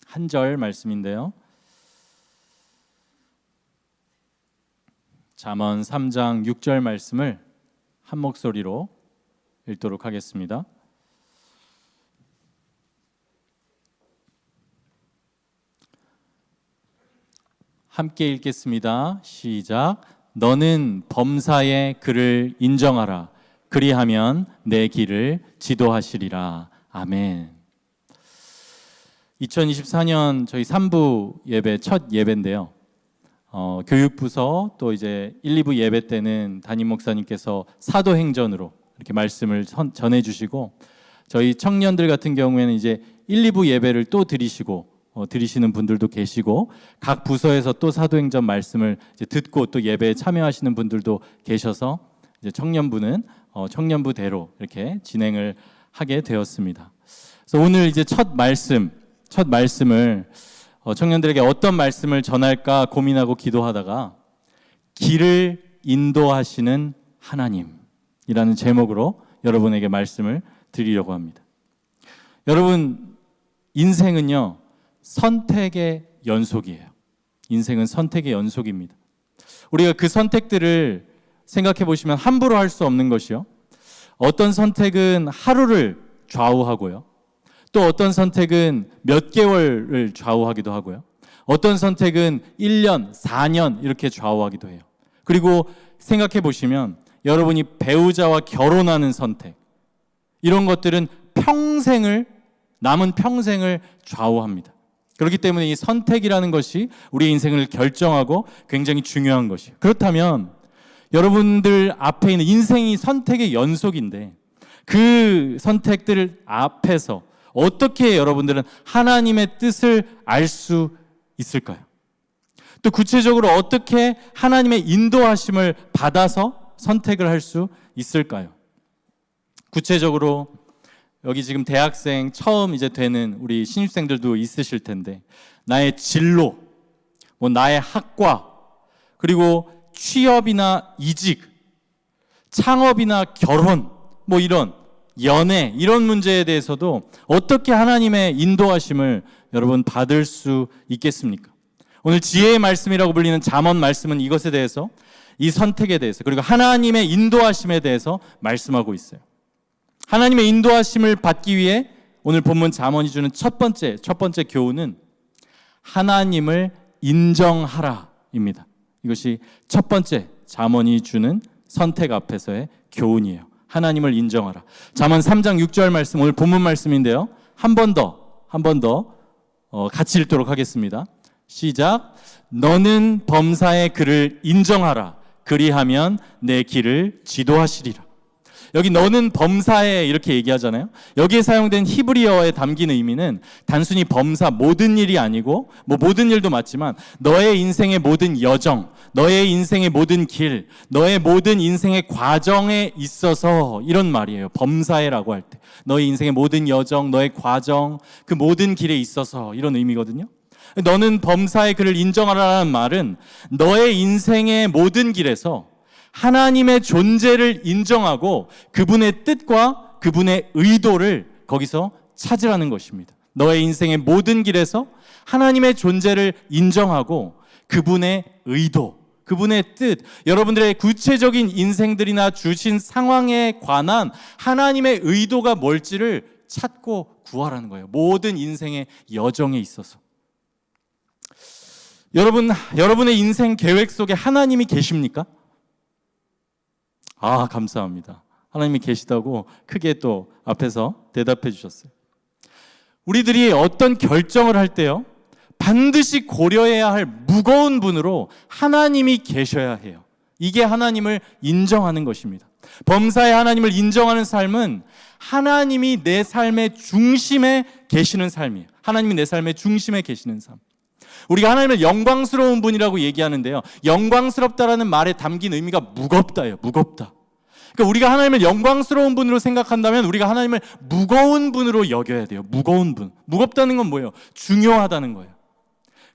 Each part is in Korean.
한 절 말씀인데요. 잠언 3장 6절 말씀을 한 목소리로 읽도록 하겠습니다. 함께 읽겠습니다. 시작. 너는 범사의 그를 인정하라. 그리하면 내 길을 지도하시리라. 아멘. 2024년 저희 3부 예배 첫 예배인데요. 교육부서 또 이제 1, 2부 예배 때는 담임 목사님께서 사도행전으로 이렇게 말씀을 전해 주시고, 저희 청년들 같은 경우에는 이제 1, 2부 예배를 또 드리시는 분들도 계시고, 각 부서에서 또 사도행전 말씀을 이제 듣고 또 예배에 참여하시는 분들도 계셔서 이제 청년부는 청년부대로 이렇게 진행을 하게 되었습니다. 그래서 오늘 이제 첫 말씀을 청년들에게 어떤 말씀을 전할까 고민하고 기도하다가 길을 인도하시는 하나님이라는 제목으로 여러분에게 말씀을 드리려고 합니다. 여러분, 인생은요 선택의 연속이에요. 인생은 선택의 연속입니다. 우리가 그 선택들을 생각해 보시면 함부로 할 수 없는 것이요, 어떤 선택은 하루를 좌우하고요, 또 어떤 선택은 몇 개월을 좌우하기도 하고요, 어떤 선택은 1년, 4년 이렇게 좌우하기도 해요. 그리고 생각해 보시면 여러분이 배우자와 결혼하는 선택, 이런 것들은 남은 평생을 좌우합니다. 그렇기 때문에 이 선택이라는 것이 우리의 인생을 결정하고 굉장히 중요한 것이에요. 그렇다면 여러분들 앞에 있는 인생이 선택의 연속인데, 그 선택들 앞에서 어떻게 여러분들은 하나님의 뜻을 알 수 있을까요? 또 구체적으로 어떻게 하나님의 인도하심을 받아서 선택을 할 수 있을까요? 구체적으로 여기 지금 대학생 처음 이제 되는 우리 신입생들도 있으실 텐데, 나의 진로, 나의 학과, 그리고 취업이나 이직, 창업이나 결혼, 이런 연애, 이런 문제에 대해서도 어떻게 하나님의 인도하심을 여러분 받을 수 있겠습니까? 오늘 지혜의 말씀이라고 불리는 잠언 말씀은 이것에 대해서, 이 선택에 대해서, 그리고 하나님의 인도하심에 대해서 말씀하고 있어요. 하나님의 인도하심을 받기 위해 오늘 본문 잠언이 주는 첫 번째 교훈은 하나님을 인정하라입니다. 이것이 첫 번째 잠언이 주는 선택 앞에서의 교훈이에요. 하나님을 인정하라. 잠언 3장 6절 말씀, 오늘 본문 말씀인데요. 한 번 더 같이 읽도록 하겠습니다. 시작. 너는 범사의 그를 인정하라. 그리하면 내 길을 지도하시리라. 여기 너는 범사에 이렇게 얘기하잖아요. 여기에 사용된 히브리어에 담긴 의미는 단순히 범사, 모든 일이 아니고, 모든 일도 맞지만 너의 인생의 모든 여정, 너의 인생의 모든 길, 너의 모든 인생의 과정에 있어서, 이런 말이에요. 범사에라고 할 때 너의 인생의 모든 여정, 너의 과정, 그 모든 길에 있어서, 이런 의미거든요. 너는 범사의 그를 인정하라는 말은 너의 인생의 모든 길에서 하나님의 존재를 인정하고 그분의 뜻과 그분의 의도를 거기서 찾으라는 것입니다. 너의 인생의 모든 길에서 하나님의 존재를 인정하고 그분의 의도, 그분의 뜻, 여러분들의 구체적인 인생들이나 주신 상황에 관한 하나님의 의도가 뭘지를 찾고 구하라는 거예요. 모든 인생의 여정에 있어서. 여러분의 인생 계획 속에 하나님이 계십니까? 감사합니다. 하나님이 계시다고 크게 또 앞에서 대답해 주셨어요. 우리들이 어떤 결정을 할 때요, 반드시 고려해야 할 무거운 분으로 하나님이 계셔야 해요. 이게 하나님을 인정하는 것입니다. 범사의 하나님을 인정하는 삶은 하나님이 내 삶의 중심에 계시는 삶이에요. 하나님이 내 삶의 중심에 계시는 삶. 우리가 하나님을 영광스러운 분이라고 얘기하는데요, 영광스럽다라는 말에 담긴 의미가 무겁다예요. 무겁다. 그러니까 우리가 하나님을 영광스러운 분으로 생각한다면 우리가 하나님을 무거운 분으로 여겨야 돼요. 무거운 분. 무겁다는 건 뭐예요? 중요하다는 거예요.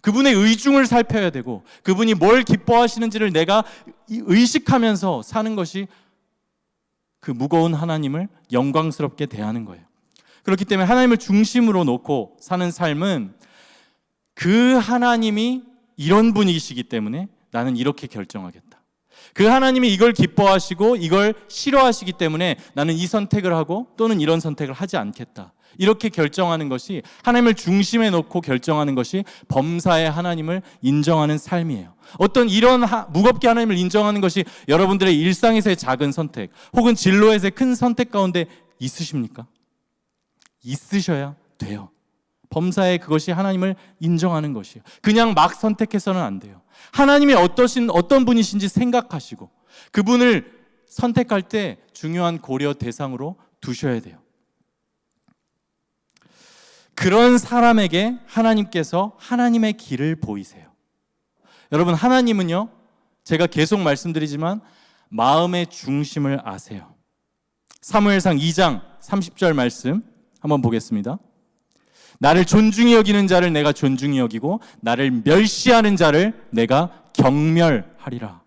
그분의 의중을 살펴야 되고 그분이 뭘 기뻐하시는지를 내가 의식하면서 사는 것이 그 무거운 하나님을 영광스럽게 대하는 거예요. 그렇기 때문에 하나님을 중심으로 놓고 사는 삶은 그 하나님이 이런 분이시기 때문에 나는 이렇게 결정하겠다. 그 하나님이 이걸 기뻐하시고 이걸 싫어하시기 때문에 나는 이 선택을 하고 또는 이런 선택을 하지 않겠다. 이렇게 결정하는 것이, 하나님을 중심에 놓고 결정하는 것이 범사의 하나님을 인정하는 삶이에요. 어떤 이런 무겁게 하나님을 인정하는 것이 여러분들의 일상에서의 작은 선택 혹은 진로에서의 큰 선택 가운데 있으십니까? 있으셔야 돼요. 범사에 그것이 하나님을 인정하는 것이에요. 그냥 막 선택해서는 안 돼요. 하나님이 어떤 분이신지 생각하시고 그분을 선택할 때 중요한 고려 대상으로 두셔야 돼요. 그런 사람에게 하나님께서 하나님의 길을 보이세요. 여러분, 하나님은요, 제가 계속 말씀드리지만 마음의 중심을 아세요. 사무엘상 2장 30절 말씀 한번 보겠습니다. 나를 존중히 여기는 자를 내가 존중히 여기고 나를 멸시하는 자를 내가 경멸하리라.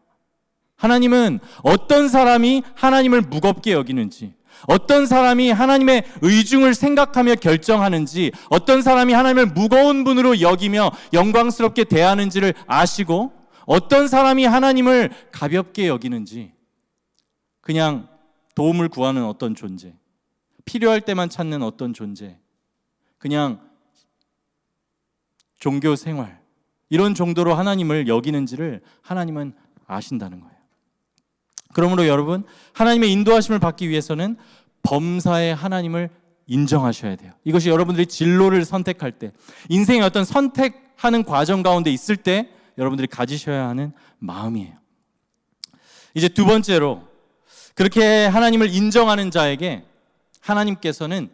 하나님은 어떤 사람이 하나님을 무겁게 여기는지, 어떤 사람이 하나님의 의중을 생각하며 결정하는지, 어떤 사람이 하나님을 무거운 분으로 여기며 영광스럽게 대하는지를 아시고, 어떤 사람이 하나님을 가볍게 여기는지, 그냥 도움을 구하는 어떤 존재, 필요할 때만 찾는 어떤 존재, 그냥 종교 생활, 이런 정도로 하나님을 여기는지를 하나님은 아신다는 거예요. 그러므로 여러분, 하나님의 인도하심을 받기 위해서는 범사의 하나님을 인정하셔야 돼요. 이것이 여러분들이 진로를 선택할 때, 인생의 어떤 선택하는 과정 가운데 있을 때 여러분들이 가지셔야 하는 마음이에요. 이제 두 번째로, 그렇게 하나님을 인정하는 자에게 하나님께서는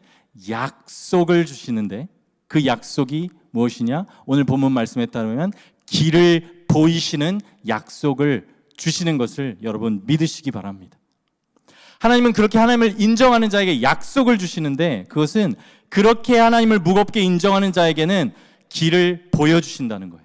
약속을 주시는데, 그 약속이 무엇이냐? 오늘 본문 말씀에 따르면 길을 보이시는 약속을 주시는 것을 여러분 믿으시기 바랍니다. 하나님은 그렇게 하나님을 인정하는 자에게 약속을 주시는데, 그것은 그렇게 하나님을 무겁게 인정하는 자에게는 길을 보여주신다는 거예요.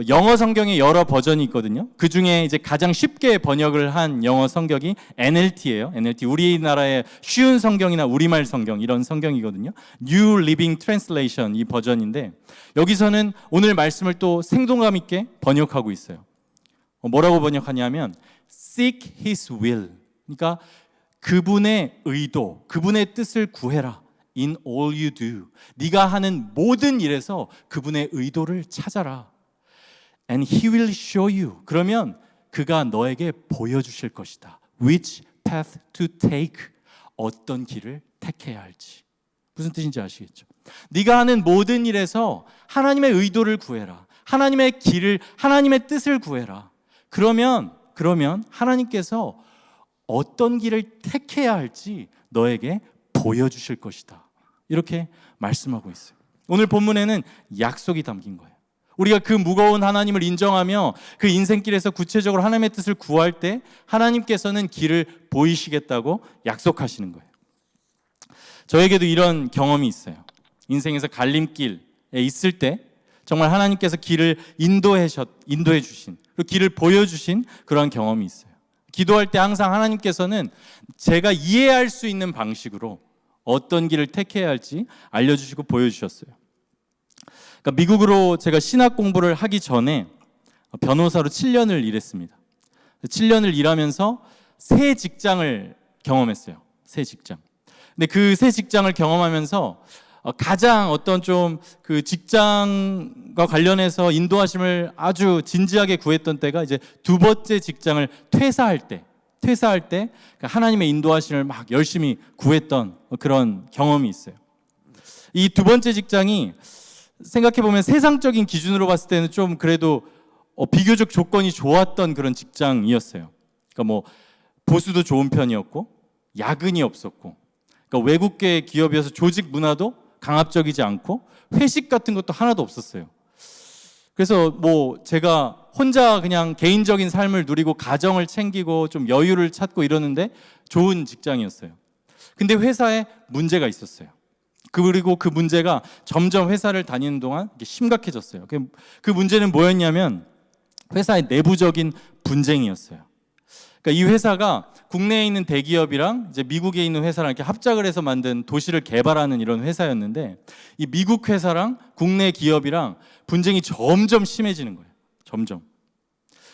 영어 성경에 여러 버전이 있거든요. 그 중에 이제 가장 쉽게 번역을 한 영어 성경이 NLT예요. NLT, 우리나라의 쉬운 성경이나 우리말 성경, 이런 성경이거든요. New Living Translation, 이 버전인데, 여기서는 오늘 말씀을 또 생동감 있게 번역하고 있어요. 뭐라고 번역하냐면 Seek His will, 그러니까 그분의 의도, 그분의 뜻을 구해라. In all you do, 네가 하는 모든 일에서 그분의 의도를 찾아라. And He will show you, 그러면 그가 너에게 보여주실 것이다. Which path to take, 어떤 길을 택해야 할지. 무슨 뜻인지 아시겠죠? 네가 하는 모든 일에서 하나님의 의도를 구해라. 하나님의 길을, 하나님의 뜻을 구해라. 그러면 하나님께서 어떤 길을 택해야 할지 너에게 보여주실 것이다. 이렇게 말씀하고 있어요. 오늘 본문에는 약속이 담긴 거예요. 우리가 그 무거운 하나님을 인정하며 그 인생길에서 구체적으로 하나님의 뜻을 구할 때 하나님께서는 길을 보이시겠다고 약속하시는 거예요. 저에게도 이런 경험이 있어요. 인생에서 갈림길에 있을 때 정말 하나님께서 길을 인도해 주신, 그리고 길을 보여주신 그런 경험이 있어요. 기도할 때 항상 하나님께서는 제가 이해할 수 있는 방식으로 어떤 길을 택해야 할지 알려주시고 보여주셨어요. 그러니까 미국으로 제가 신학 공부를 하기 전에 변호사로 7년을 일했습니다. 7년을 일하면서 새 직장을 경험했어요. 새 직장. 근데 그 새 직장을 경험하면서 가장 어떤 좀 그 직장과 관련해서 인도하심을 아주 진지하게 구했던 때가 이제 두 번째 직장을 퇴사할 때 하나님의 인도하심을 막 열심히 구했던 그런 경험이 있어요. 이 두 번째 직장이 생각해보면 세상적인 기준으로 봤을 때는 좀 그래도 비교적 조건이 좋았던 그런 직장이었어요. 그러니까 뭐 보수도 좋은 편이었고 야근이 없었고, 그러니까 외국계 기업이어서 조직 문화도 강압적이지 않고 회식 같은 것도 하나도 없었어요. 그래서 뭐 제가 혼자 그냥 개인적인 삶을 누리고 가정을 챙기고 좀 여유를 찾고 이러는데 좋은 직장이었어요. 근데 회사에 문제가 있었어요. 그리고 그 문제가 점점 회사를 다니는 동안 심각해졌어요. 그 문제는 뭐였냐면 회사의 내부적인 분쟁이었어요. 그러니까 그러니까 이 회사가 국내에 있는 대기업이랑 이제 미국에 있는 회사랑 이렇게 합작을 해서 만든 도시를 개발하는 이런 회사였는데, 이 미국 회사랑 국내 기업이랑 분쟁이 점점 심해지는 거예요. 점점.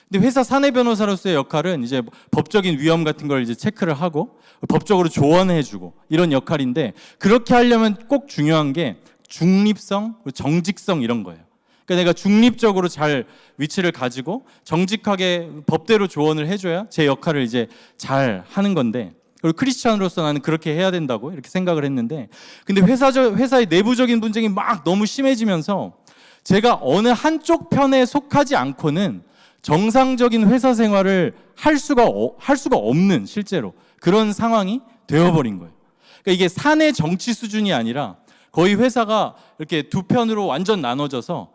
근데 회사 사내 변호사로서의 역할은 이제 법적인 위험 같은 걸 이제 체크를 하고 법적으로 조언해주고 이런 역할인데, 그렇게 하려면 꼭 중요한 게 중립성, 정직성 이런 거예요. 그러니까 내가 중립적으로 잘 위치를 가지고 정직하게 법대로 조언을 해줘야 제 역할을 이제 잘 하는 건데, 그리고 크리스찬으로서 나는 그렇게 해야 된다고 이렇게 생각을 했는데, 근데 회사의 내부적인 분쟁이 막 너무 심해지면서 제가 어느 한쪽 편에 속하지 않고는 정상적인 회사 생활을 할 수가 없는, 실제로 그런 상황이 되어버린 거예요. 그러니까 이게 사내 정치 수준이 아니라 거의 회사가 이렇게 두 편으로 완전 나눠져서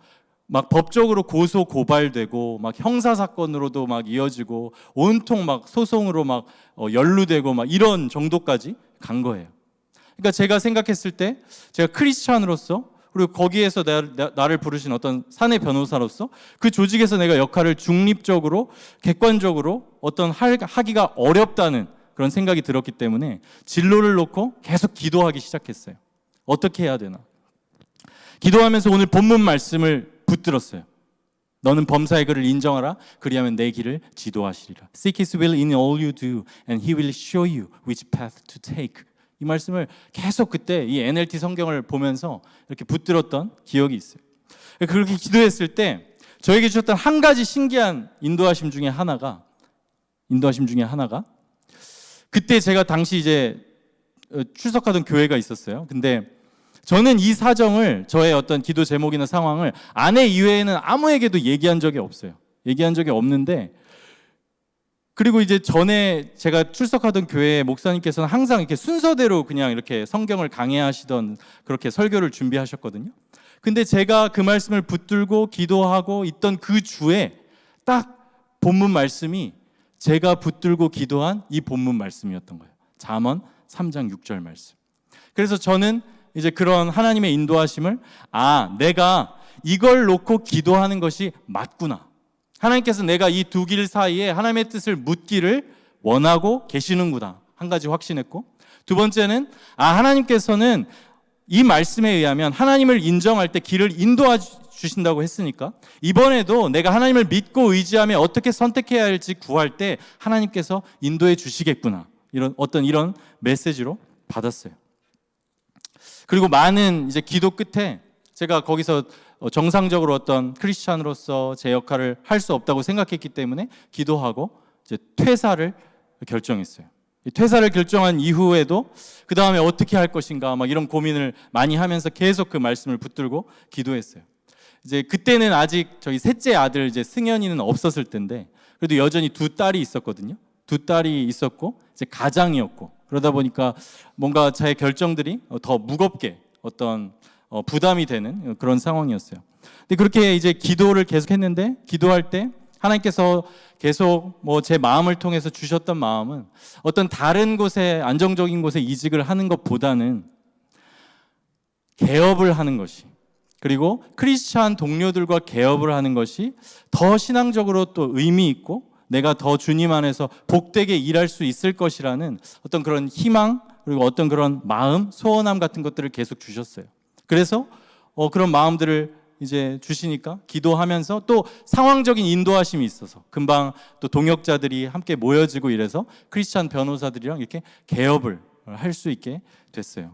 막 법적으로 고소 고발되고 막 형사 사건으로도 막 이어지고 온통 막 소송으로 막 연루되고 막 이런 정도까지 간 거예요. 그러니까 제가 생각했을 때 제가 크리스찬으로서, 그리고 거기에서 나를 부르신 어떤 사내 변호사로서 그 조직에서 내가 역할을 중립적으로 객관적으로 하기가 어렵다는 그런 생각이 들었기 때문에 진로를 놓고 계속 기도하기 시작했어요. 어떻게 해야 되나? 기도하면서 오늘 본문 말씀을 붙들었어요. 너는 범사의 그를 인정하라. 그리하면 내 길을 지도하시리라. Seek His will in all you do, and He will show you which path to take. 이 말씀을 계속 그때 이 NLT 성경을 보면서 이렇게 붙들었던 기억이 있어요. 그렇게 기도했을 때 저에게 주셨던 한 가지 신기한 인도하심 중에 하나가 그때 제가 당시 이제 출석하던 교회가 있었어요. 근데 저는 이 사정을, 저의 어떤 기도 제목이나 상황을 아내 이외에는 아무에게도 얘기한 적이 없어요. 얘기한 적이 없는데, 그리고 이제 전에 제가 출석하던 교회 목사님께서는 항상 이렇게 순서대로 그냥 이렇게 성경을 강해하시던 그렇게 설교를 준비하셨거든요. 근데 제가 그 말씀을 붙들고 기도하고 있던 그 주에 딱 본문 말씀이 제가 붙들고 기도한 이 본문 말씀이었던 거예요. 잠언 3장 6절 말씀. 그래서 저는 이제 그런 하나님의 인도하심을, 내가 이걸 놓고 기도하는 것이 맞구나. 하나님께서 내가 이 두 길 사이에 하나님의 뜻을 묻기를 원하고 계시는구나. 한 가지 확신했고, 두 번째는 하나님께서는 이 말씀에 의하면 하나님을 인정할 때 길을 인도해 주신다고 했으니까 이번에도 내가 하나님을 믿고 의지하며 어떻게 선택해야 할지 구할 때 하나님께서 인도해 주시겠구나. 이런 메시지로 받았어요. 그리고 많은 이제 기도 끝에 제가 거기서 정상적으로 어떤 크리스찬으로서 제 역할을 할 수 없다고 생각했기 때문에 기도하고 이제 퇴사를 결정했어요. 퇴사를 결정한 이후에도 그 다음에 어떻게 할 것인가 막 이런 고민을 많이 하면서 계속 그 말씀을 붙들고 기도했어요. 이제 그때는 아직 저희 셋째 아들 이제 승현이는 없었을 때인데 그래도 여전히 두 딸이 있었거든요. 두 딸이 있었고 이제 가장이었고, 그러다 보니까 뭔가 저의 결정들이 더 무겁게 어떤 부담이 되는 그런 상황이었어요. 근데 그렇게 이제 기도를 계속 했는데, 기도할 때 하나님께서 계속 제 마음을 통해서 주셨던 마음은 어떤 다른 곳에, 안정적인 곳에 이직을 하는 것보다는 개업을 하는 것이, 그리고 크리스찬 동료들과 개업을 하는 것이 더 신앙적으로 또 의미 있고 내가 더 주님 안에서 복되게 일할 수 있을 것이라는 어떤 그런 희망, 그리고 어떤 그런 마음, 소원함 같은 것들을 계속 주셨어요. 그래서 그런 마음들을 이제 주시니까 기도하면서 또 상황적인 인도하심이 있어서 금방 또 동역자들이 함께 모여지고 이래서 크리스찬 변호사들이랑 이렇게 개업을 할 수 있게 됐어요.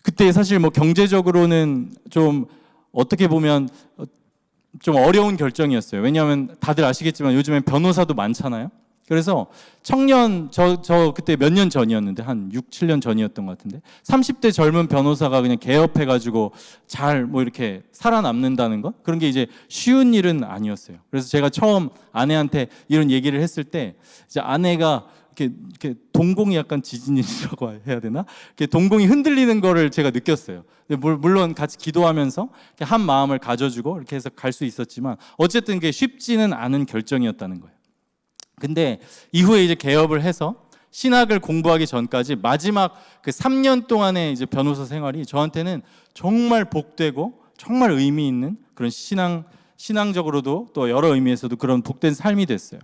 그때 사실 경제적으로는 좀 어떻게 보면 좀 어려운 결정이었어요. 왜냐하면 다들 아시겠지만 요즘엔 변호사도 많잖아요. 그래서 청년, 저 그때 몇 년 전이었는데 한 6, 7년 전이었던 것 같은데 30대 젊은 변호사가 그냥 개업해가지고 잘 이렇게 살아남는다는 것, 그런 게 이제 쉬운 일은 아니었어요. 그래서 제가 처음 아내한테 이런 얘기를 했을 때 이제 아내가 이렇게 동공이 약간 지진이라고 해야 되나? 이렇게 동공이 흔들리는 거를 제가 느꼈어요. 물론 같이 기도하면서 한 마음을 가져주고 이렇게 해서 갈 수 있었지만 어쨌든 그게 쉽지는 않은 결정이었다는 거예요. 근데 이후에 이제 개업을 해서 신학을 공부하기 전까지 마지막 그 3년 동안의 이제 변호사 생활이 저한테는 정말 복되고 정말 의미 있는 그런 신앙적으로도 또 여러 의미에서도 그런 복된 삶이 됐어요.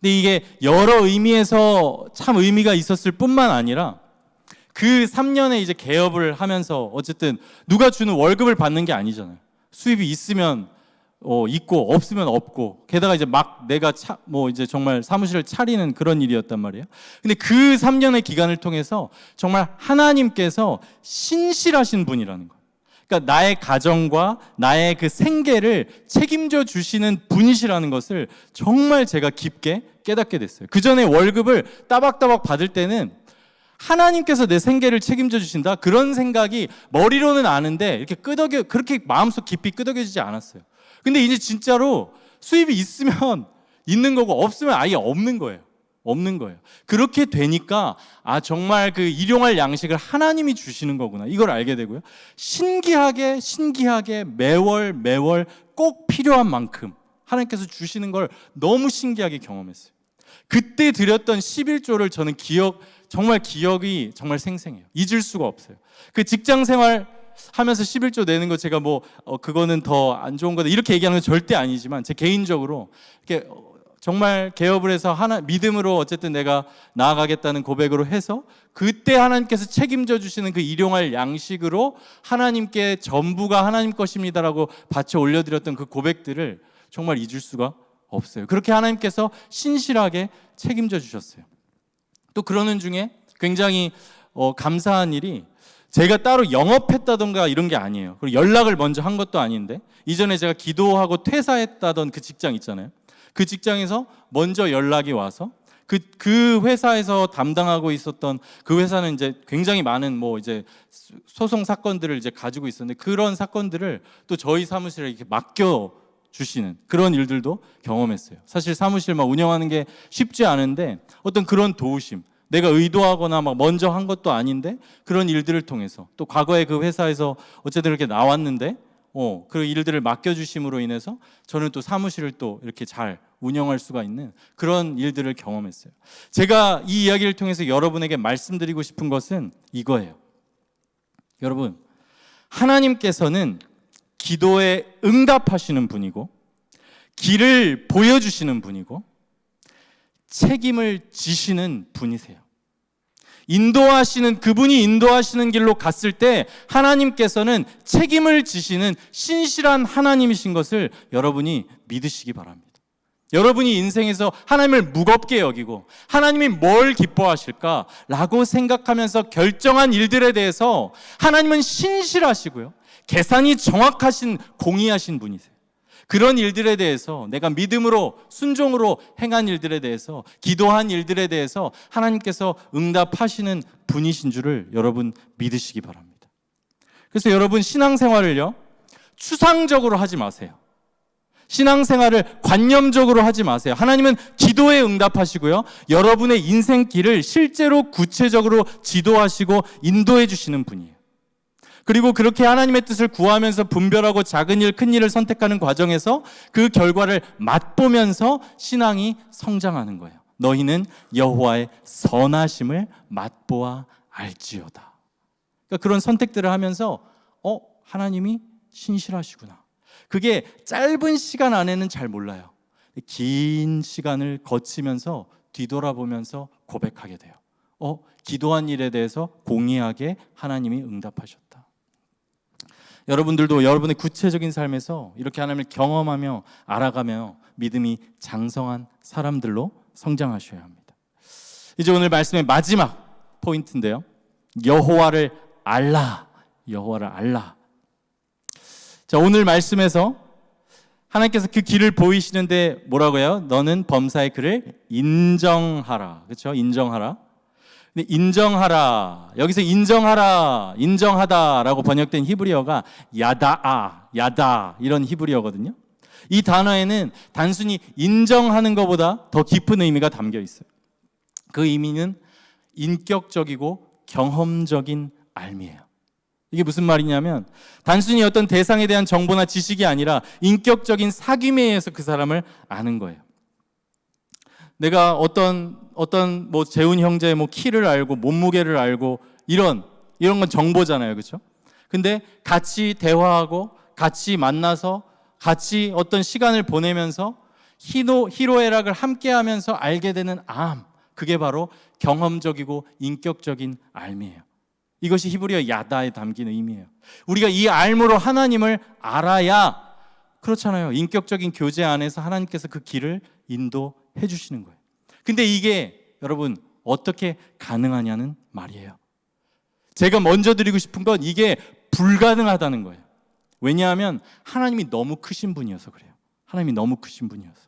근데 이게 여러 의미에서 참 의미가 있었을 뿐만 아니라 그 3년에 이제 개업을 하면서 어쨌든 누가 주는 월급을 받는 게 아니잖아요. 수입이 있으면 있고 없으면 없고, 게다가 이제 막 내가 이제 정말 사무실을 차리는 그런 일이었단 말이에요. 근데 그 3년의 기간을 통해서 정말 하나님께서 신실하신 분이라는 거예요. 그러니까 나의 가정과 나의 그 생계를 책임져 주시는 분이시라는 것을 정말 제가 깊게 깨닫게 됐어요. 그 전에 월급을 따박따박 받을 때는 하나님께서 내 생계를 책임져 주신다, 그런 생각이 머리로는 아는데 이렇게 그렇게 마음속 깊이 끄덕여지지 않았어요. 근데 이제 진짜로 수입이 있으면 있는 거고 없으면 아예 없는 거예요. 그렇게 되니까 정말 그 일용할 양식을 하나님이 주시는 거구나, 이걸 알게 되고요. 신기하게 매월 꼭 필요한 만큼 하나님께서 주시는 걸 너무 신기하게 경험했어요. 그때 드렸던 11조를 저는 기억이 정말 생생해요. 잊을 수가 없어요. 그 직장 생활 하면서 11조 내는 거 제가 그거는 더 안 좋은 거다 이렇게 얘기하는 건 절대 아니지만, 제 개인적으로 이렇게 정말 개업을 해서 믿음으로 어쨌든 내가 나아가겠다는 고백으로 해서 그때 하나님께서 책임져 주시는 그 일용할 양식으로 하나님께 전부가 하나님 것입니다라고 바쳐 올려드렸던 그 고백들을 정말 잊을 수가 없어요. 그렇게 하나님께서 신실하게 책임져 주셨어요. 또 그러는 중에 굉장히 감사한 일이, 제가 따로 영업했다던가 이런 게 아니에요. 그리고 연락을 먼저 한 것도 아닌데, 이전에 제가 기도하고 퇴사했다던 그 직장 있잖아요. 그 직장에서 먼저 연락이 와서 그 회사에서 담당하고 있었던, 그 회사는 이제 굉장히 많은 이제 소송 사건들을 이제 가지고 있었는데, 그런 사건들을 또 저희 사무실에 이렇게 맡겨 주시는 그런 일들도 경험했어요. 사실 사무실 운영하는 게 쉽지 않은데 어떤 그런 도우심, 내가 의도하거나 먼저 한 것도 아닌데 그런 일들을 통해서, 또 과거에 그 회사에서 어쨌든 이렇게 나왔는데 그 일들을 맡겨주심으로 인해서 저는 또 사무실을 또 이렇게 잘 운영할 수가 있는 그런 일들을 경험했어요. 제가 이 이야기를 통해서 여러분에게 말씀드리고 싶은 것은 이거예요. 여러분, 하나님께서는 기도에 응답하시는 분이고, 길을 보여주시는 분이고, 책임을 지시는 분이세요. 그분이 인도하시는 길로 갔을 때 하나님께서는 책임을 지시는 신실한 하나님이신 것을 여러분이 믿으시기 바랍니다. 여러분이 인생에서 하나님을 무겁게 여기고 하나님이 뭘 기뻐하실까라고 생각하면서 결정한 일들에 대해서 하나님은 신실하시고요, 계산이 정확하신, 공의하신 분이세요. 그런 일들에 대해서, 내가 믿음으로 순종으로 행한 일들에 대해서, 기도한 일들에 대해서 하나님께서 응답하시는 분이신 줄을 여러분 믿으시기 바랍니다. 그래서 여러분, 신앙생활을요 추상적으로 하지 마세요. 신앙생활을 관념적으로 하지 마세요. 하나님은 기도에 응답하시고요, 여러분의 인생길을 실제로 구체적으로 지도하시고 인도해 주시는 분이에요. 그리고 그렇게 하나님의 뜻을 구하면서 분별하고 작은 일, 큰 일을 선택하는 과정에서 그 결과를 맛보면서 신앙이 성장하는 거예요. 너희는 여호와의 선하심을 맛보아 알지어다. 그러니까 그런 선택들을 하면서 하나님이 신실하시구나. 그게 짧은 시간 안에는 잘 몰라요. 긴 시간을 거치면서 뒤돌아보면서 고백하게 돼요. 기도한 일에 대해서 공의하게 하나님이 응답하셨다. 여러분들도 여러분의 구체적인 삶에서 이렇게 하나님을 경험하며 알아가며 믿음이 장성한 사람들로 성장하셔야 합니다. 이제 오늘 말씀의 마지막 포인트인데요, 여호와를 알라. 자, 오늘 말씀에서 하나님께서 그 길을 보이시는데 뭐라고 해요? 너는 범사의 그를 인정하라. 그렇죠? 인정하라. 근데 인정하라, 여기서 인정하다라고 번역된 히브리어가 야다 이런 히브리어거든요. 이 단어에는 단순히 인정하는 것보다 더 깊은 의미가 담겨 있어요. 그 의미는 인격적이고 경험적인 알미예요. 이게 무슨 말이냐면, 단순히 어떤 대상에 대한 정보나 지식이 아니라 인격적인 사귐에 의해서 그 사람을 아는 거예요. 내가 어떤 재훈 형제의 키를 알고 몸무게를 알고 이런 건 정보잖아요, 그렇죠? 근데 같이 대화하고 같이 만나서 같이 어떤 시간을 보내면서 희로애락을 함께하면서 알게 되는 암, 그게 바로 경험적이고 인격적인 알미예요. 이것이 히브리어 야다에 담긴 의미예요. 우리가 이 알므로 하나님을 알아야, 그렇잖아요, 인격적인 교제 안에서 하나님께서 그 길을 인도해 주시는 거예요. 근데 이게 여러분 어떻게 가능하냐는 말이에요. 제가 먼저 드리고 싶은 건 이게 불가능하다는 거예요. 왜냐하면 하나님이 너무 크신 분이어서 그래요. 하나님이 너무 크신 분이어서.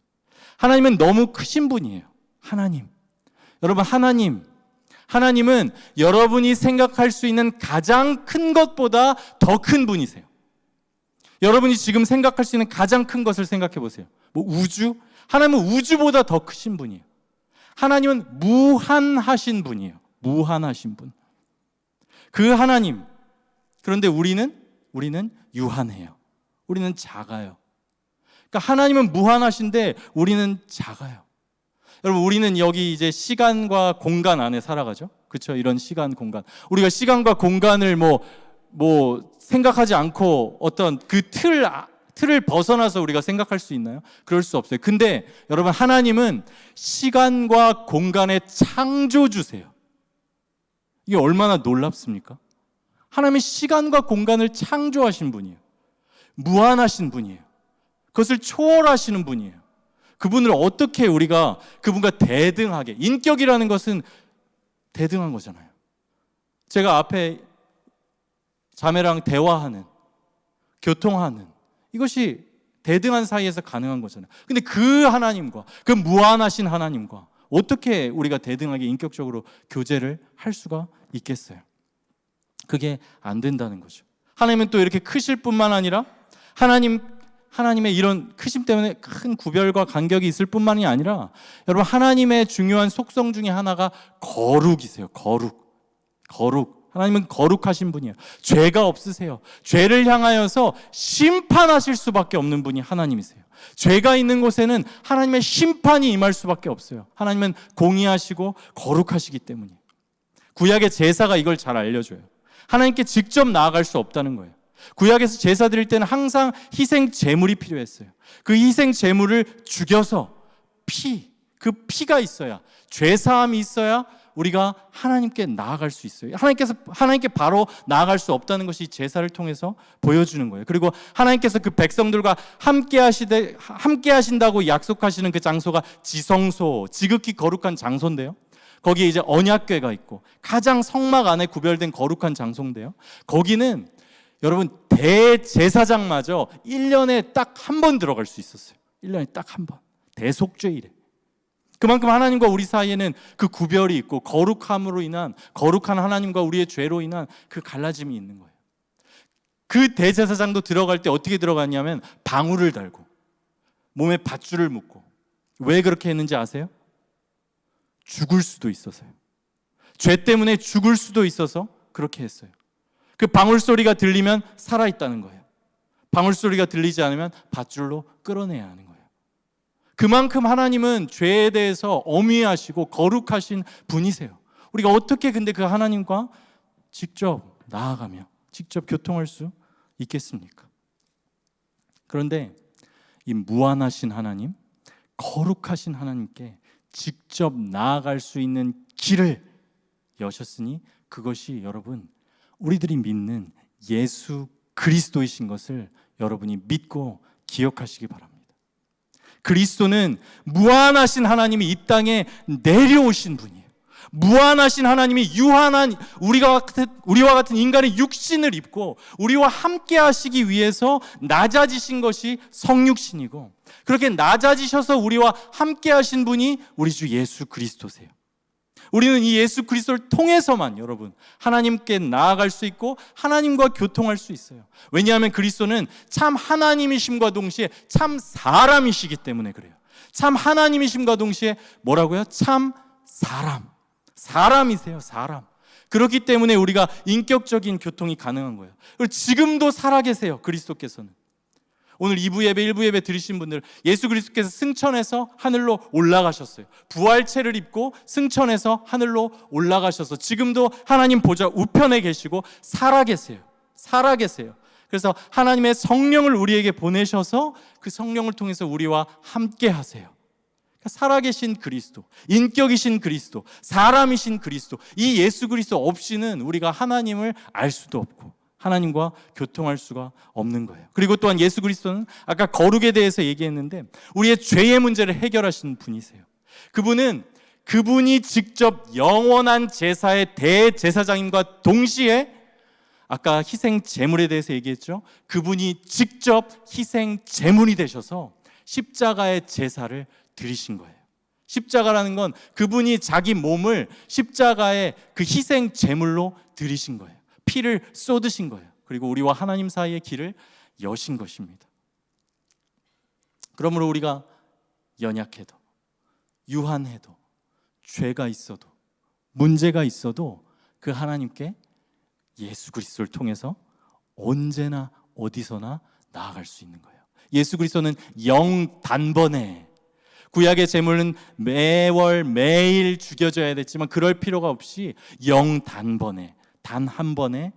하나님은 너무 크신 분이에요. 하나님. 여러분, 하나님은 여러분이 생각할 수 있는 가장 큰 것보다 더 큰 분이세요. 여러분이 지금 생각할 수 있는 가장 큰 것을 생각해 보세요. 뭐 우주? 하나님은 우주보다 더 크신 분이에요. 하나님은 무한하신 분이에요. 무한하신 분. 그 하나님. 그런데 우리는 유한해요. 우리는 작아요. 그러니까 하나님은 무한하신데 우리는 작아요. 여러분, 우리는 여기 이제 시간과 공간 안에 살아가죠. 그렇죠? 이런 시간, 공간. 우리가 시간과 공간을 뭐 생각하지 않고 어떤 그 틀을 벗어나서 우리가 생각할 수 있나요? 그럴 수 없어요. 근데 여러분, 하나님은 시간과 공간의 창조주세요. 이게 얼마나 놀랍습니까? 하나님은 시간과 공간을 창조하신 분이에요. 무한하신 분이에요. 그것을 초월하시는 분이에요. 그분을 어떻게 우리가 그분과 대등하게, 인격이라는 것은 대등한 거잖아요. 제가 앞에 자매랑 대화하는, 교통하는, 이것이 대등한 사이에서 가능한 거잖아요. 근데 그 하나님과, 그 무한하신 하나님과 어떻게 우리가 대등하게 인격적으로 교제를 할 수가 있겠어요? 그게 안 된다는 거죠. 하나님은 또 이렇게 크실 뿐만 아니라 하나님의 이런 크심 때문에 큰 구별과 간격이 있을 뿐만이 아니라, 여러분, 하나님의 중요한 속성 중에 하나가 거룩이세요. 거룩. 하나님은 거룩하신 분이에요. 죄가 없으세요. 죄를 향하여서 심판하실 수밖에 없는 분이 하나님이세요. 죄가 있는 곳에는 하나님의 심판이 임할 수밖에 없어요. 하나님은 공의하시고 거룩하시기 때문이에요. 구약의 제사가 이걸 잘 알려줘요. 하나님께 직접 나아갈 수 없다는 거예요. 구약에서 제사 드릴 때는 항상 희생 제물이 필요했어요. 그 희생 제물을 죽여서 그 피가 있어야, 죄 사함이 있어야 우리가 하나님께 나아갈 수 있어요. 하나님께 바로 나아갈 수 없다는 것이 제사를 통해서 보여주는 거예요. 그리고 하나님께서 그 백성들과 함께 하신다고 약속하시는 그 장소가 지성소, 지극히 거룩한 장소인데요. 거기에 이제 언약궤가 있고 가장 성막 안에 구별된 거룩한 장소인데요. 거기는 여러분, 대제사장마저 1년에 딱 한 번 들어갈 수 있었어요. 1년에 딱 한 번. 대속죄일에. 그만큼 하나님과 우리 사이에는 그 구별이 있고, 거룩함으로 인한, 거룩한 하나님과 우리의 죄로 인한 그 갈라짐이 있는 거예요. 그 대제사장도 들어갈 때 어떻게 들어갔냐면 방울을 달고 몸에 밧줄을 묶고. 왜 그렇게 했는지 아세요? 죽을 수도 있어서요. 죄 때문에 죽을 수도 있어서 그렇게 했어요. 그 방울 소리가 들리면 살아있다는 거예요. 방울 소리가 들리지 않으면 밧줄로 끌어내야 하는 거예요. 그만큼 하나님은 죄에 대해서 엄위하시고 거룩하신 분이세요. 우리가 어떻게 근데 그 하나님과 직접 나아가며 직접 교통할 수 있겠습니까? 그런데 이 무한하신 하나님, 거룩하신 하나님께 직접 나아갈 수 있는 길을 여셨으니, 그것이 여러분, 우리들이 믿는 예수 그리스도이신 것을 여러분이 믿고 기억하시기 바랍니다. 그리스도는 무한하신 하나님이 이 땅에 내려오신 분이에요. 무한하신 하나님이 유한한 우리와 같은 인간의 육신을 입고 우리와 함께 하시기 위해서 낮아지신 것이 성육신이고, 그렇게 낮아지셔서 우리와 함께 하신 분이 우리 주 예수 그리스도세요. 우리는 이 예수 그리스도를 통해서만 여러분 하나님께 나아갈 수 있고 하나님과 교통할 수 있어요. 왜냐하면 그리스도는 참 하나님이심과 동시에 참 사람이시기 때문에 그래요. 참 하나님이심과 동시에 뭐라고요? 참 사람이세요. 사람. 그렇기 때문에 우리가 인격적인 교통이 가능한 거예요. 그리고 지금도 살아계세요. 그리스도께서는. 오늘 2부 예배, 1부 예배 들으신 분들, 예수 그리스도께서 승천해서 하늘로 올라가셨어요. 부활체를 입고 승천해서 하늘로 올라가셔서 지금도 하나님 보좌 우편에 계시고 살아계세요. 그래서 하나님의 성령을 우리에게 보내셔서 그 성령을 통해서 우리와 함께 하세요. 그러니까 살아계신 그리스도, 인격이신 그리스도, 사람이신 그리스도, 이 예수 그리스도 없이는 우리가 하나님을 알 수도 없고 하나님과 교통할 수가 없는 거예요. 그리고 또한 예수 그리스도는 아까 거룩에 대해서 얘기했는데 우리의 죄의 문제를 해결하시는 분이세요. 그분이 직접 영원한 제사의 대제사장님과 동시에 아까 희생 제물에 대해서 얘기했죠. 그분이 직접 희생 제물이 되셔서 십자가의 제사를 드리신 거예요. 십자가라는 건 그분이 자기 몸을 십자가의 그 희생 제물로 드리신 거예요. 피를 쏟으신 거예요. 그리고 우리와 하나님 사이의 길을 여신 것입니다. 그러므로 우리가 연약해도 유한해도 죄가 있어도 문제가 있어도 그 하나님께 예수 그리스도를 통해서 언제나 어디서나 나아갈 수 있는 거예요. 예수 그리스도는 영단번에, 구약의 제물은 매월 매일 죽여져야 됐지만 그럴 필요가 없이 영단번에, 단 한 번에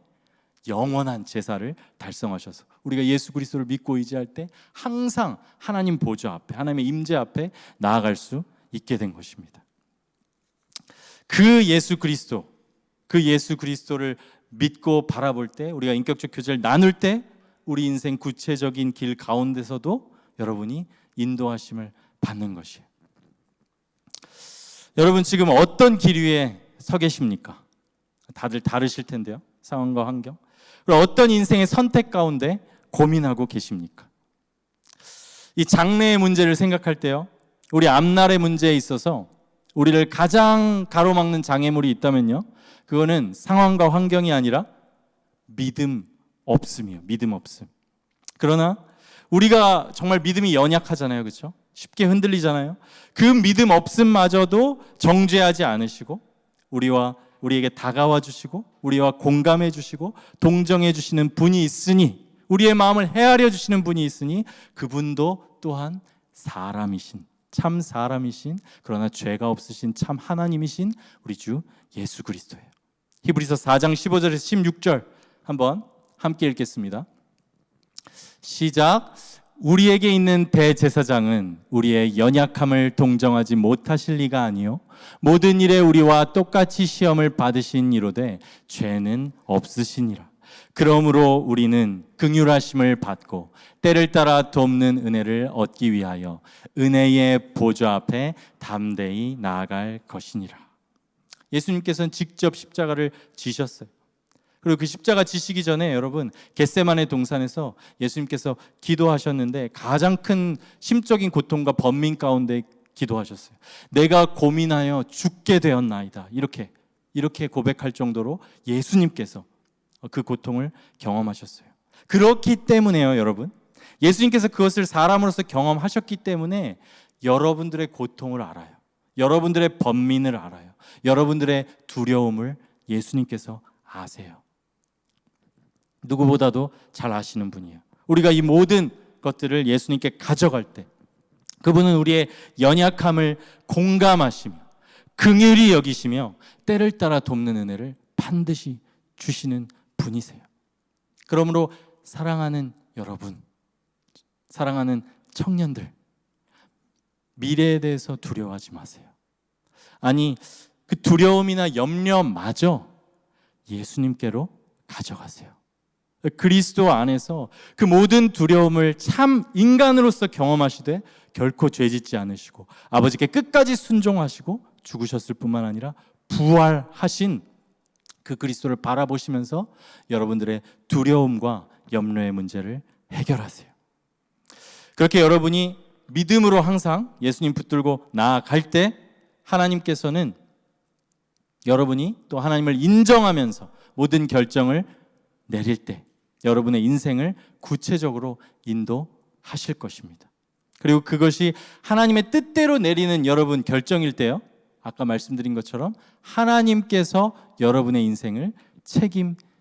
영원한 제사를 달성하셔서 우리가 예수 그리스도를 믿고 의지할 때 항상 하나님 보좌 앞에, 하나님의 임재 앞에 나아갈 수 있게 된 것입니다. 그 예수 그리스도를 믿고 바라볼 때, 우리가 인격적 교제를 나눌 때 우리 인생 구체적인 길 가운데서도 여러분이 인도하심을 받는 것이에요. 여러분 지금 어떤 길 위에 서 계십니까? 다들 다르실 텐데요. 상황과 환경. 그리고 어떤 인생의 선택 가운데 고민하고 계십니까? 이 장래의 문제를 생각할 때요, 우리 앞날의 문제에 있어서 우리를 가장 가로막는 장애물이 있다면요, 그거는 상황과 환경이 아니라 믿음 없음이에요. 믿음 없음. 그러나 우리가 정말 믿음이 연약하잖아요. 그렇죠? 쉽게 흔들리잖아요. 그 믿음 없음마저도 정죄하지 않으시고 우리에게 다가와 주시고 우리와 공감해 주시고 동정해 주시는 분이 있으니, 우리의 마음을 헤아려 주시는 분이 있으니 그분도 또한 사람이신, 참 사람이신, 그러나 죄가 없으신 참 하나님이신 우리 주 예수 그리스도예요. 히브리서 4장 15절에서 16절 한번 함께 읽겠습니다. 시작. 우리에게 있는 대제사장은 우리의 연약함을 동정하지 못하실 리가 아니요 모든 일에 우리와 똑같이 시험을 받으신 이로되 죄는 없으시니라. 그러므로 우리는 긍휼하심을 받고 때를 따라 돕는 은혜를 얻기 위하여 은혜의 보좌 앞에 담대히 나아갈 것이니라. 예수님께서는 직접 십자가를 지셨어요. 그리고 그 십자가 지시기 전에 여러분 겟세마네 동산에서 예수님께서 기도하셨는데 가장 큰 심적인 고통과 번민 가운데 기도하셨어요. 내가 고민하여 죽게 되었나이다. 이렇게 고백할 정도로 예수님께서 그 고통을 경험하셨어요. 그렇기 때문에요, 여러분. 예수님께서 그것을 사람으로서 경험하셨기 때문에 여러분들의 고통을 알아요. 여러분들의 번민을 알아요. 여러분들의 두려움을 예수님께서 아세요. 누구보다도 잘 아시는 분이에요. 우리가 이 모든 것들을 예수님께 가져갈 때 그분은 우리의 연약함을 공감하시며 긍휼히 여기시며 때를 따라 돕는 은혜를 반드시 주시는 분이세요. 그러므로 사랑하는 여러분, 사랑하는 청년들, 미래에 대해서 두려워하지 마세요. 아니, 그 두려움이나 염려마저 예수님께로 가져가세요. 그리스도 안에서 그 모든 두려움을 참 인간으로서 경험하시되 결코 죄짓지 않으시고 아버지께 끝까지 순종하시고 죽으셨을 뿐만 아니라 부활하신 그 그리스도를 바라보시면서 여러분들의 두려움과 염려의 문제를 해결하세요. 그렇게 여러분이 믿음으로 항상 예수님 붙들고 나아갈 때 하나님께서는 여러분이 또 하나님을 인정하면서 모든 결정을 내릴 때 여러분의 인생을 구체적으로 인도하실 것입니다. 그리고 그것이 하나님의 뜻대로 내리는 여러분 결정일 때요, 아까 말씀드린 것처럼 하나님께서 여러분의 인생을 책임지실